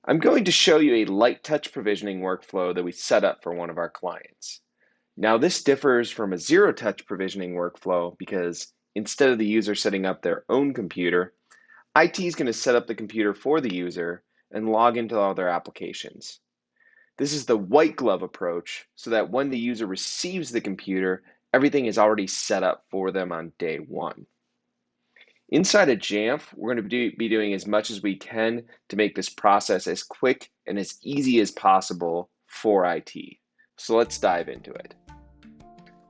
I'm going to show you a light touch provisioning workflow that we set up for one of our clients. Now, this differs from a zero touch provisioning workflow because instead of the user setting up their own computer, IT is going to set up the computer for the user and log into all their applications. This is the white glove approach so that when the user receives the computer, everything is already set up for them on day one. Inside of Jamf, we're going to be doing as much as we can to make this process as quick and as easy as possible for IT. So let's dive into it.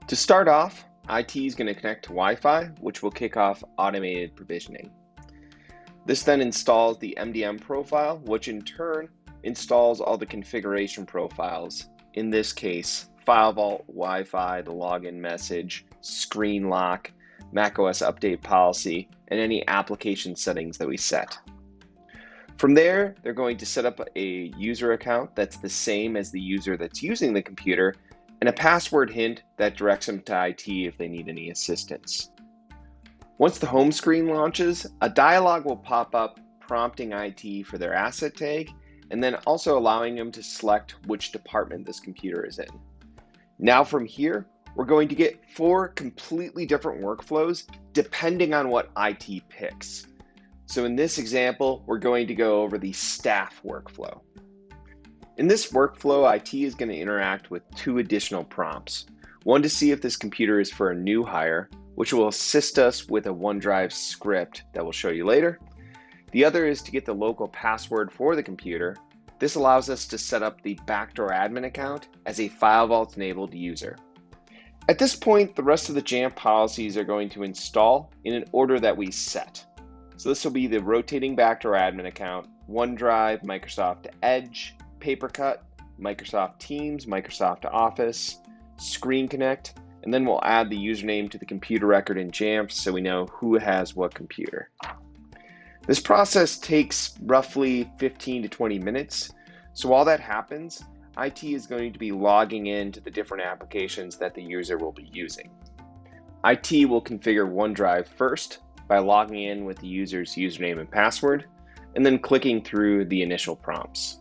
To start off, IT is going to connect to Wi-Fi, which will kick off automated provisioning. This then installs the MDM profile, which in turn installs all the configuration profiles. In this case, File Vault, Wi-Fi, the login message, screen lock, macOS update policy, and any application settings that we set. From there, they're going to set up a user account that's the same as the user that's using the computer, and a password hint that directs them to IT if they need any assistance. Once the home screen launches, a dialog will pop up prompting IT for their asset tag, and then also allowing them to select which department this computer is in. Now from here, we're going to get 4 completely different workflows depending on what IT picks. So in this example, we're going to go over the staff workflow. In this workflow, IT is going to interact with 2 additional prompts. One to see if this computer is for a new hire, which will assist us with a OneDrive script that we'll show you later. The other is to get the local password for the computer. This allows us to set up the backdoor admin account as a File Vault enabled user. At this point, the rest of the Jamf policies are going to install in an order that we set. So this will be the rotating backdoor admin account, OneDrive, Microsoft Edge, PaperCut, Microsoft Teams, Microsoft Office, Screen Connect, and then we'll add the username to the computer record in Jamf so we know who has what computer. This process takes roughly 15 to 20 minutes. So while that happens, IT is going to be logging into the different applications that the user will be using. IT will configure OneDrive first by logging in with the user's username and password, and then clicking through the initial prompts.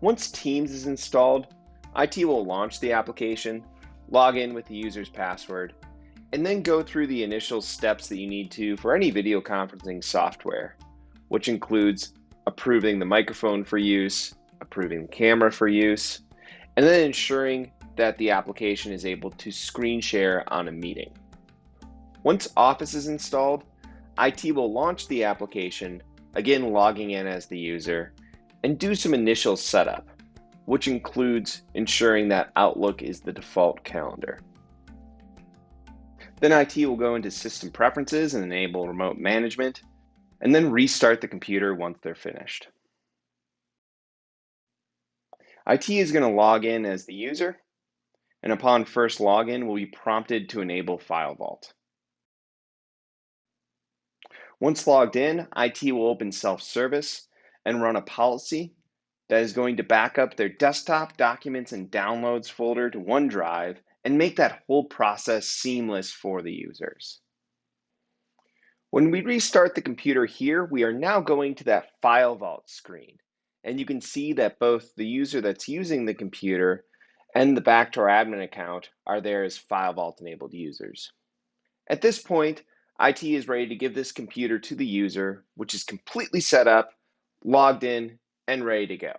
Once Teams is installed, IT will launch the application, log in with the user's password, and then go through the initial steps that you need to for any video conferencing software, which includes approving the microphone for use, approving the camera for use, and then ensuring that the application is able to screen share on a meeting. Once Office is installed, IT will launch the application, again logging in as the user, and do some initial setup, which includes ensuring that Outlook is the default calendar. Then IT will go into System Preferences and enable remote management, and then restart the computer once they're finished. IT is going to log in as the user, and upon first login, will be prompted to enable File Vault. Once logged in, IT will open self-service and run a policy that is going to back up their desktop, documents, and downloads folder to OneDrive and make that whole process seamless for the users. When we restart the computer here, we are now going to that File Vault screen. And you can see that both the user that's using the computer and the backdoor admin account are there as File Vault enabled users. At this point, IT is ready to give this computer to the user, which is completely set up, logged in, and ready to go.